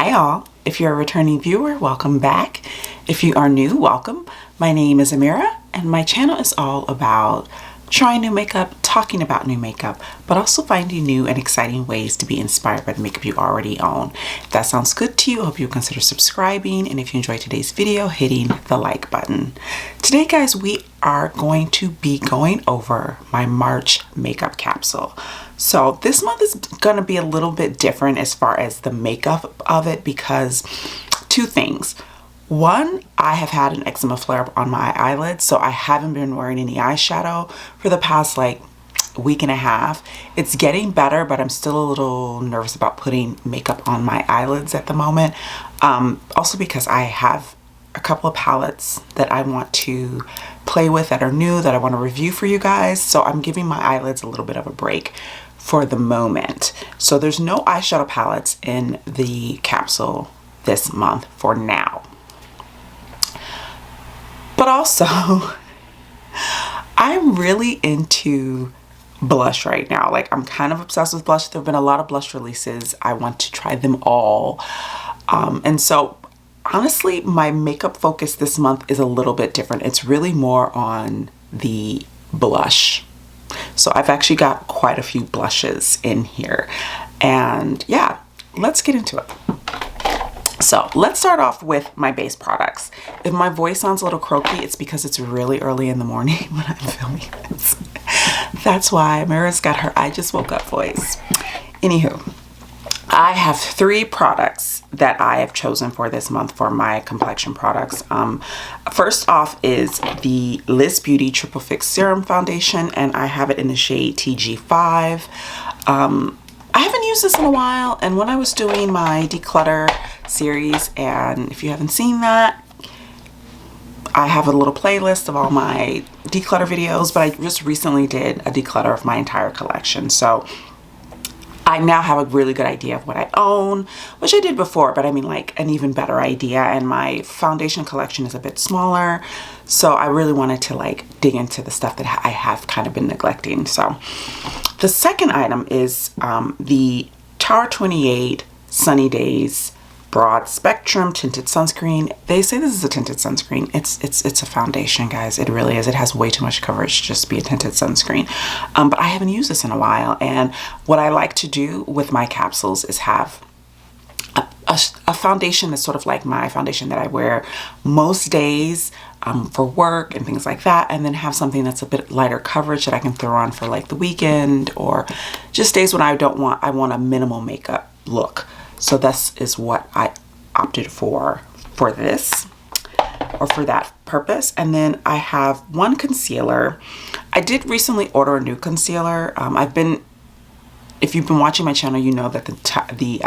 Hi all, if you're a returning viewer, welcome back. If you are new, welcome. My name is Amira and my channel is all about trying new makeup, talking about new makeup, but also finding new and exciting ways to be inspired by the makeup you already own. If that sounds good to you, I hope you'll consider subscribing, and if you enjoyed today's video, hitting the like button. Today guys, we are going to be going over my March makeup capsule. So this month is going to be a little bit different as far as the makeup of it because two things. One, I have had an eczema flare up on my eyelids, so I haven't been wearing any eyeshadow for the past week and a half. It's getting better, but I'm still a little nervous about putting makeup on my eyelids at the moment. Also because I have a couple of palettes that I want to play with that are new that I want to review for you guys. So I'm giving my eyelids a little bit of a break for the moment. So there's no eyeshadow palettes in the capsule this month for now. But also, I'm really into blush right now. I'm kind of obsessed with blush. There have been a lot of blush releases. I want to try them all. And so honestly, my makeup focus this month is a little bit different. It's really more on the blush. So I've actually got quite a few blushes in here. And yeah, let's get into it. So let's start off with my base products. If my voice sounds a little croaky, it's because it's really early in the morning when I'm filming this. That's why Amira's got her I just woke up voice. Anywho, I have three products that I have chosen for this month for my complexion products. First off is the Liz Beauty Triple Fix Serum Foundation, and I have it in the shade TG5. I haven't used this in a while, and when I was doing my declutter series, and if you haven't seen that, I have a little playlist of all my declutter videos, but I just recently did a declutter of my entire collection. So I now have a really good idea of what I own, which I did before, but I mean an even better idea. And my foundation collection is a bit smaller, so I really wanted to dig into the stuff that I have kind of been neglecting. So the second item is the Tower 28 Sunny Days Broad Spectrum Tinted Sunscreen. They say this is a tinted sunscreen. It's a foundation, guys. It really is. It has way too much coverage to just be a tinted sunscreen. But I haven't used this in a while. And what I like to do with my capsules is have a foundation that's sort of like my foundation that I wear most days for work and things like that, and then have something that's a bit lighter coverage that I can throw on for the weekend or just days when I want a minimal makeup look. So this is what I opted for this, or for that purpose. And then I have one concealer. I did recently order a new concealer. If you've been watching my channel, you know that the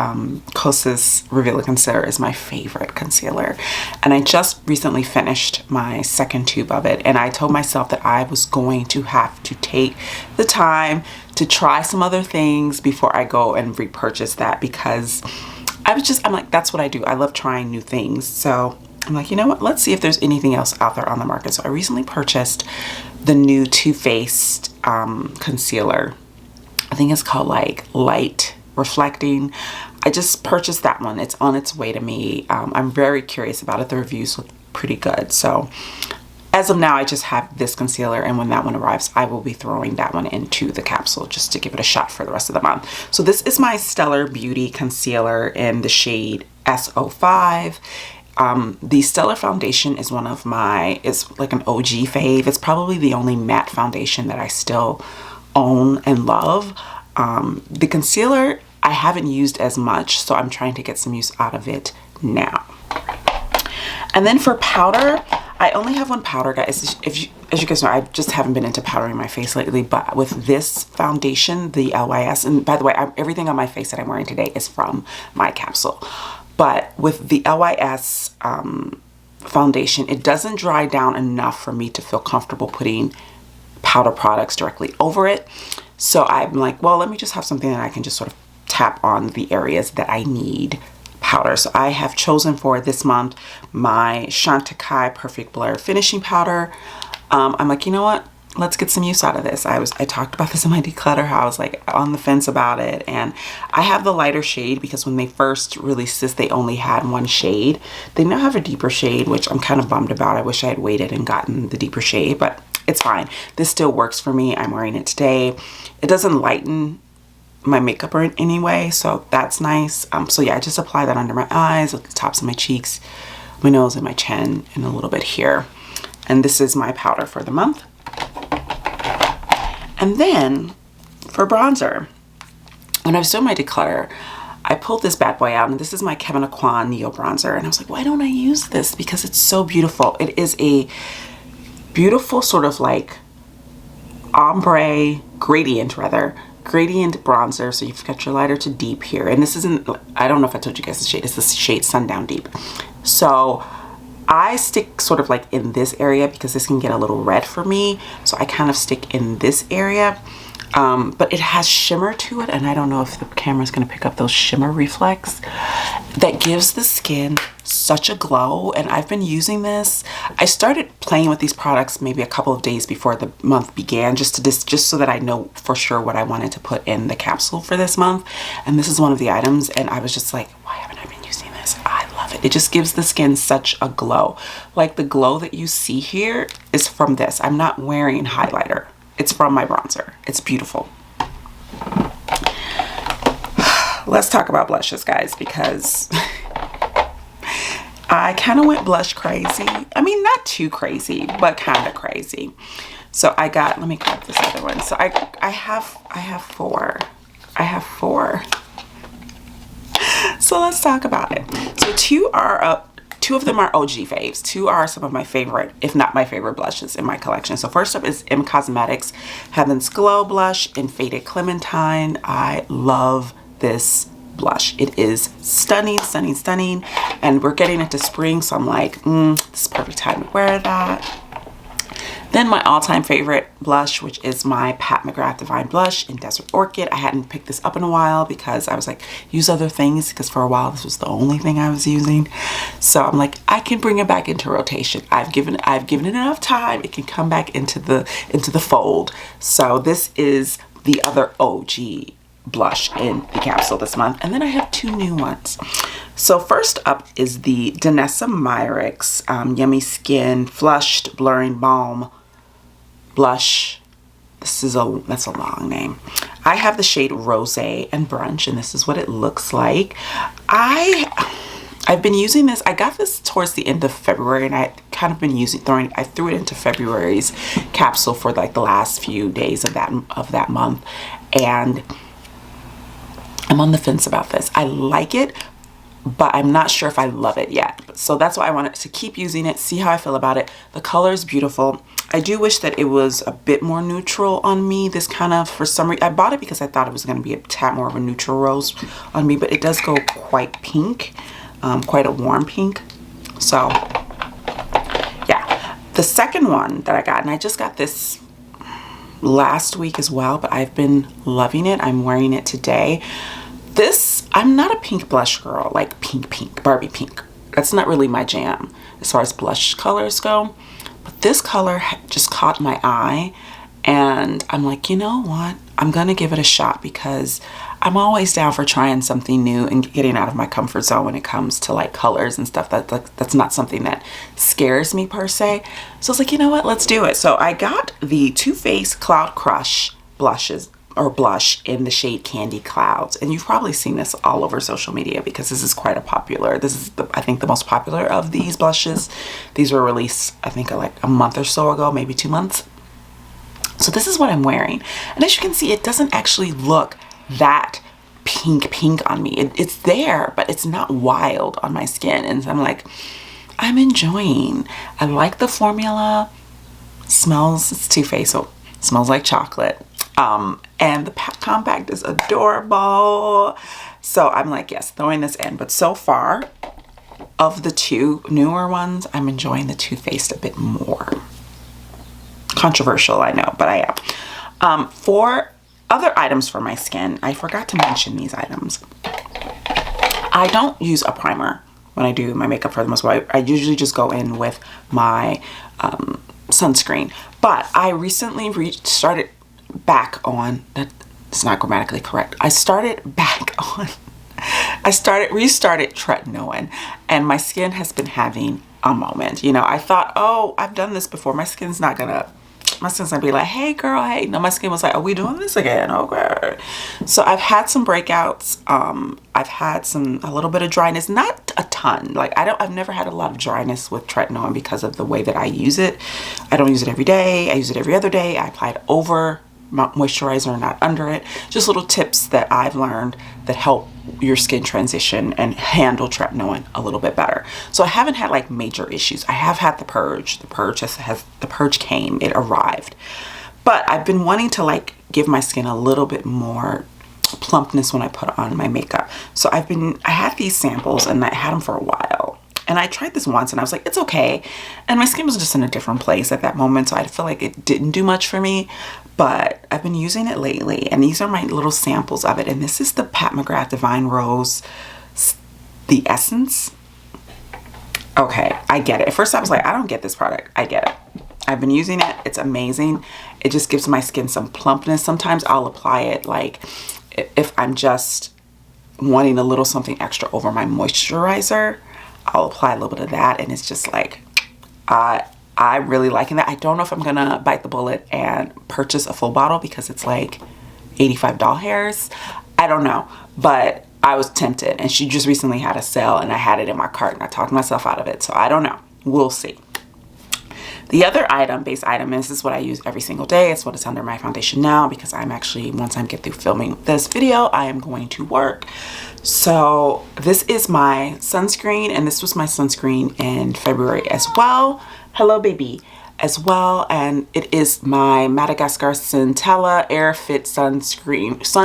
Kosas Revealer Concealer is my favorite concealer. And I just recently finished my second tube of it. And I told myself that I was going to have to take the time to try some other things before I go and repurchase that, because I'm like, that's what I do. I love trying new things. So I'm like, you know what? Let's see if there's anything else out there on the market. So I recently purchased the new Too Faced concealer. I think it's called Light Reflecting. I just purchased that one. It's on its way to me. I'm very curious about it. The reviews look pretty good. So as of now, I just have this concealer, and when that one arrives, I will be throwing that one into the capsule just to give it a shot for the rest of the month. So this is my Stellar Beauty concealer in the shade SO5. The Stellar foundation is it's like an OG fave. It's probably the only matte foundation that I still own and love. The concealer I haven't used as much, so I'm trying to get some use out of it now. And then for powder, I only have one powder, guys. As you guys know, I just haven't been into powdering my face lately, but with this foundation, the LYS, and by the way, everything on my face that I'm wearing today is from my capsule. But with the LYS foundation, it doesn't dry down enough for me to feel comfortable putting powder products directly over it. So I'm like, well, let me just have something that I can just sort of tap on the areas that I need powder. So I have chosen for this month my Chantecaille Perfect Blur Finishing Powder. I'm like, you know what? let's get some use out of this. I talked about this in my declutter, how I was like on the fence about it. And I have the lighter shade because when they first released this, they only had one shade. They now have a deeper shade, which I'm kind of bummed about. I wish I had waited and gotten the deeper shade, but it's fine. This still works for me. I'm wearing it today. It doesn't lighten my makeup or anyway, so that's nice. So yeah, I just apply that under my eyes, at the tops of my cheeks, my nose, and my chin, and a little bit here. And this is my powder for the month. And then for bronzer, when I was doing my declutter, I pulled this bad boy out, and this is my Kevyn Aucoin Neo Bronzer. And I was like, why don't I use this? Because it's so beautiful. It is a beautiful sort of like ombre gradient bronzer. So you've got your lighter to deep here. And this isn't, I don't know if I told you guys the shade. It's the shade Sundown Deep. So I stick sort of like in this area because this can get a little red for me. So I kind of stick in this area. But it has shimmer to it, and I don't know if the camera's gonna pick up those shimmer reflex that gives the skin such a glow. And I've been using this. I started playing with these products maybe a couple of days before the month began, just so that I know for sure what I wanted to put in the capsule for this month. And this is one of the items, and I was just like, why haven't I been using this? I love it. It just gives the skin such a glow. Like the glow that you see here is from this. I'm not wearing highlighter. It's from my bronzer. It's beautiful. Let's talk about blushes, guys, because I kind of went blush crazy. I mean, not too crazy, but kind of crazy. So I got, let me grab this other one. So I have four. I have four. So let's talk about it. So two of them are OG faves. Two are some of my favorite, if not my favorite, blushes in my collection. So first up is M Cosmetics Heaven's Glow Blush in Faded Clementine. I love this blush. It is stunning, stunning, stunning. And we're getting into spring, so I'm like, this is perfect time to wear that. Then my all-time favorite blush, which is my Pat McGrath Divine Blush in Desert Orchid. I hadn't picked this up in a while because I was like, use other things, because for a while this was the only thing I was using. So I'm like, I can bring it back into rotation. I've given it enough time. It can come back into the fold. So this is the other OG blush in the capsule this month. And then I have two new ones. So first up is the Danessa Myricks Yummy Skin Flushed Blurring Balm blush. That's a long name. I have the shade Rosé and Brunch, and this is what it looks like. I've been using this. I got this towards the end of February, and I kind of been I threw it into February's capsule for like the last few days of that month, and I'm on the fence about this. I like it, but I'm not sure if I love it yet. So that's why I wanted to keep using it, see how I feel about it. The color is beautiful. I do wish that it was a bit more neutral on me. This kind of, for some reason, I bought it because I thought it was going to be a tad more of a neutral rose on me, but it does go quite pink, quite a warm pink. So yeah, the second one that I got, and I just got this last week as well, but I've been loving it. I'm wearing it today. This, I'm not a pink blush girl, like pink, Barbie pink. That's not really my jam as far as blush colors go. But this color just caught my eye, and I'm like, you know what? I'm gonna give it a shot because I'm always down for trying something new and getting out of my comfort zone when it comes to like colors and stuff. That's not something that scares me per se. So I was like, you know what? Let's do it. So I got the Too Faced Cloud Crush blush in the shade Candy Clouds, and you've probably seen this all over social media because this is quite a popular. This is I think the most popular of these blushes. These were released I think like a month or so ago, maybe 2 months. So this is what I'm wearing, and as you can see, it doesn't actually look that pink on me. It's there, but it's not wild on my skin, and I'm like, I'm enjoying. I like the formula. Smells, it's Too Faced, so it smells like chocolate. And the compact is adorable. So I'm like, yes, throwing this in. But so far, of the two newer ones, I'm enjoying the Too Faced a bit more. Controversial, I know, but I am. For other items for my skin, I forgot to mention these items. I don't use a primer when I do my makeup for the most part. I usually just go in with my sunscreen. But I recently started back on, that's not grammatically correct. I started back on, restarted tretinoin, and my skin has been having a moment. You know, I thought, oh, I've done this before. My skin's not gonna be like, hey girl, hey. No, my skin was like, are we doing this again? Okay. So I've had some breakouts. I've had a little bit of dryness, not a ton. Like I've never had a lot of dryness with tretinoin because of the way that I use it. I don't use it every day. I use it every other day. I apply it over moisturizer, not under it. Just little tips that I've learned that help your skin transition and handle tretinoin a little bit better. So I haven't had like major issues. I have had the purge. The purge came, it arrived. But I've been wanting to like give my skin a little bit more plumpness when I put on my makeup. So I had these samples and I had them for a while. And I tried this once and I was like, it's okay. And my skin was just in a different place at that moment. So I feel like it didn't do much for me. But I've been using it lately. And these are my little samples of it. And this is the Pat McGrath Divine Rose, the Essence. Okay, I get it. At first I was like, I don't get this product. I get it. I've been using it. It's amazing. It just gives my skin some plumpness. Sometimes I'll apply it like if I'm just wanting a little something extra over my moisturizer. I'll apply a little bit of that and it's just like, I'm really liking that. I don't know if I'm gonna bite the bullet and purchase a full bottle because it's like 85 doll hairs. I don't know, but I was tempted and she just recently had a sale and I had it in my cart and I talked myself out of it. So I don't know, we'll see. The other base item, is this is what I use every single day. It's what is under my foundation now because I'm actually, once I get through filming this video, I am going to work. So this is my sunscreen and this was my sunscreen in February as well. Hello baby. As well, and it is my Madagascar Centella Air Fit Sun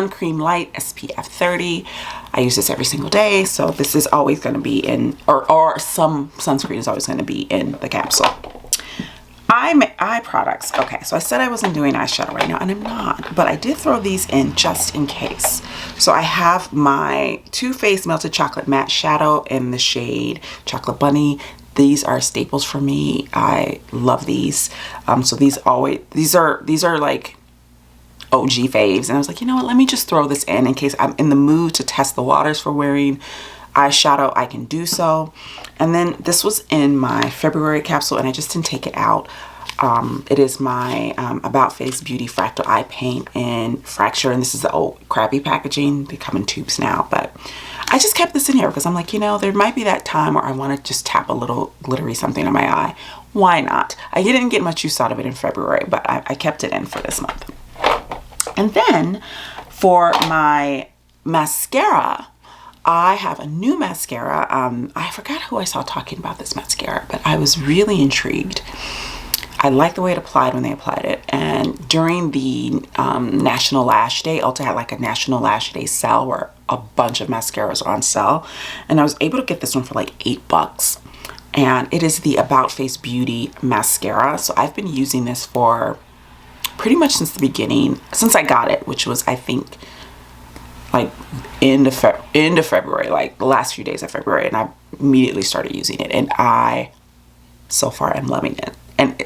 Cream Light SPF 30. I use this every single day, so this is always going to be in, or some sunscreen is always going to be in the capsule. Eye products. Okay, so I said I wasn't doing eyeshadow right now, and I'm not, but I did throw these in just in case. So I have my Too Faced Melted Chocolate Matte Shadow in the shade Chocolate Bunny. These are staples for me. I love these. So these are like OG faves. And I was like, you know what? Let me just throw this in case I'm in the mood to test the waters for wearing eyeshadow. I can do so. And then this was in my February capsule and I just didn't take it out. It is my About Face Beauty Fractal Eye Paint in Fracture. And this is the old crappy packaging. They come in tubes now, but I just kept this in here because I'm like, you know, there might be that time where I want to just tap a little glittery something in my eye. Why not? I didn't get much use out of it in February, but I kept it in for this month. And then for my mascara, I have a new mascara. I forgot who I saw talking about this mascara, but I was really intrigued. I liked the way it applied when they applied it. And during the National Lash Day, Ulta had like a National Lash Day sale where a bunch of mascaras are on sale. And I was able to get this one for like $8. And it is the About Face Beauty mascara. So I've been using this for pretty much since the beginning, since I got it, which was, I think, like end of February, like the last few days of February. And I immediately started using it. And I, so far, am loving it. And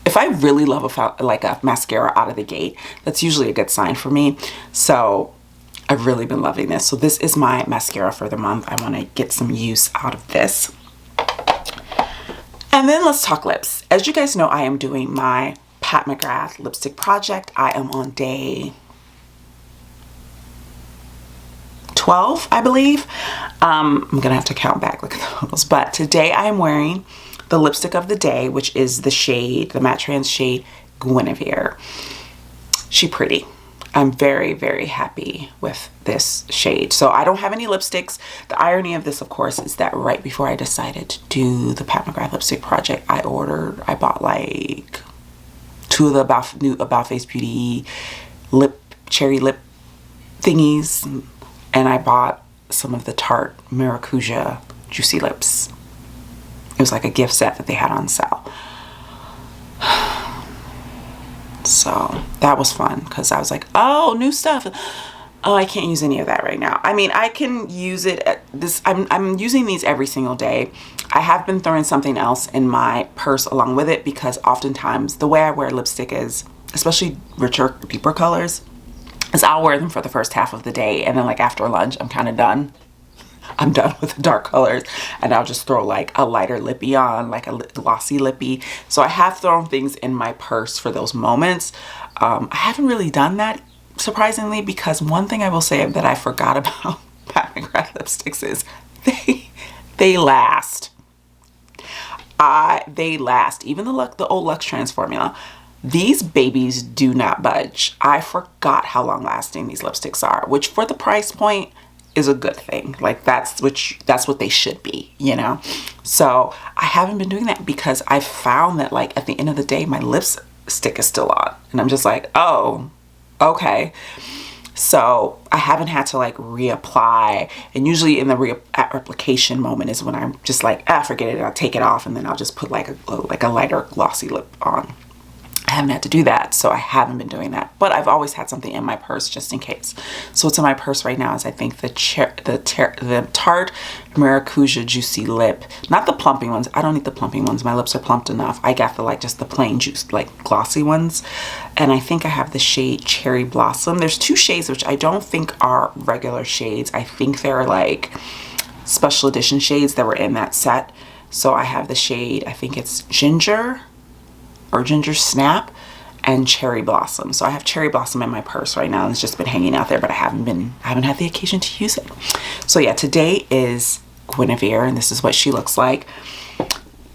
if I really love a mascara out of the gate, that's usually a good sign for me. So I've really been loving this. So this is my mascara for the month. I want to get some use out of this. And then let's talk lips. As you guys know, I am doing my Pat McGrath lipstick project. I am on day 12, I believe. I'm gonna have to count back, look at the photos. But today I am wearing the lipstick of the day, which is the shade, the Matte Trans shade Guinevere. She pretty. I'm very, very happy with this shade. So I don't have any lipsticks. The irony of this, of course, is that right before I decided to do the Pat McGrath lipstick project, I bought like 2 of the new About Face Beauty cherry lip thingies. And I bought some of the Tarte Maracuja Juicy Lips. It was like a gift set that they had on sale. So that was fun because I was like, oh, new stuff. Oh, I can't use any of that right now. I mean, I can use it at this. I'm using these every single day. I have been throwing something else in my purse along with it because oftentimes the way I wear lipstick is, especially richer, deeper colors, is I'll wear them for the first half of the day, and then like after lunch, I'm kind of done. I'm done with the dark colors, and I'll just throw like a lighter lippy on, like a glossy lippy. So I have thrown things in my purse for those moments. I haven't really done that, surprisingly, because one thing I will say that I forgot about Pat McGrath lipsticks is they last. They last. Even the old LuxeTrance formula, these babies do not budge. I forgot how long lasting these lipsticks are, which for the price point is a good thing. Like that's what they should be, you know? So I haven't been doing that because I found that like at the end of the day, my lipstick is still on, and I'm just like, oh, okay. So I haven't had to like reapply, and usually in the reapplication moment is when I'm just like, forget it, I'll take it off, and then I'll just put like a lighter glossy lip on. I haven't had to do that, so I haven't been doing that, but I've always had something in my purse just in case. So what's in my purse right now is I think the Tarte Maracuja Juicy Lip, not the plumping ones. I don't need the plumping ones. My lips are plumped enough. I got the like just the plain juice, like glossy ones, and I think I have the shade Cherry Blossom. There's two shades which I don't think are regular shades. I think they're like special edition shades that were in that set. So I have the shade, I think it's Ginger or Ginger Snap and Cherry Blossom. So I have Cherry Blossom in my purse right now, and it's just been hanging out there, but I haven't had the occasion to use it. So yeah, today is Guinevere, and this is what she looks like.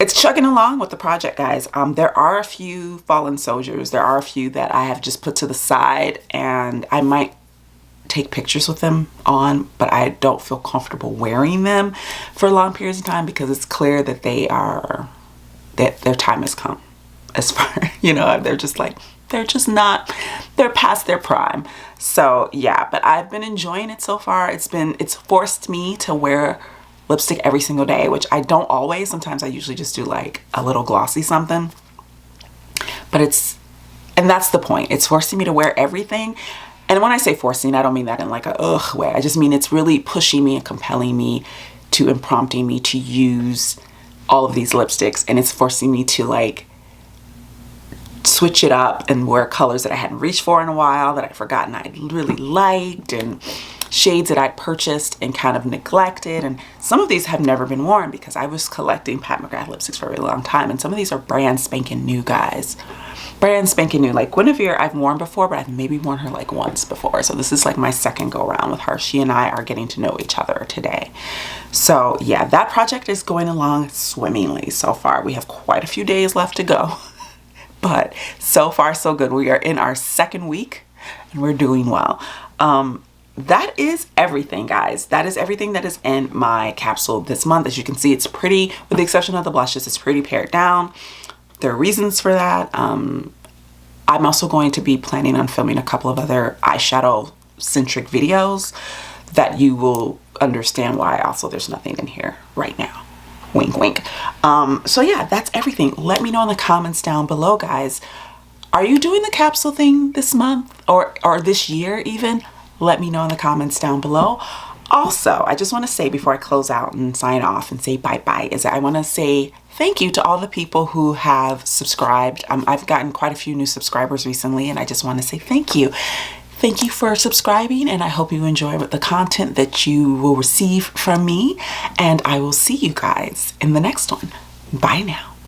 It's chugging along with the project, guys. There are a few fallen soldiers. There are a few that I have just put to the side, and I might take pictures with them on, but I don't feel comfortable wearing them for long periods of time because it's clear that that their time has come. As far, you know, they're past their prime. So yeah, but I've been enjoying it so far. It's forced me to wear lipstick every single day, which I don't always. Sometimes I usually just do like a little glossy something, but and that's the point. It's forcing me to wear everything. And when I say forcing, I don't mean that in like a ugh way. I just mean it's really pushing me and compelling me to and prompting me to use all of these lipsticks, and it's forcing me to like switch it up and wear colors that I hadn't reached for in a while, that I'd forgotten I really liked, and shades that I'd purchased and kind of neglected. And some of these have never been worn because I was collecting Pat McGrath lipsticks for a really long time, and some of these are brand spanking new, guys. Brand spanking new. Like Guinevere I've worn before, but I've maybe worn her like once before. So this is like my second go around with her. She and I are getting to know each other today. So yeah, that project is going along swimmingly so far. We have quite a few days left to go. But so far so good. We are in our second week and we're doing well. That is everything, guys. That is everything that is in my capsule this month. As you can see, it's pretty, with the exception of the blushes, it's pretty pared down. There are reasons for that. I'm also going to be planning on filming a couple of other eyeshadow centric videos that you will understand why also there's nothing in here right now. Wink, wink. So yeah, that's everything. Let me know in the comments down below, guys. Are you doing the capsule thing this month or this year even? Let me know in the comments down below. Also, I just want to say before I close out and sign off and say bye-bye is that I want to say thank you to all the people who have subscribed. I've gotten quite a few new subscribers recently, and I just want to say thank you. Thank you for subscribing, and I hope you enjoy the content that you will receive from me, and I will see you guys in the next one. Bye now.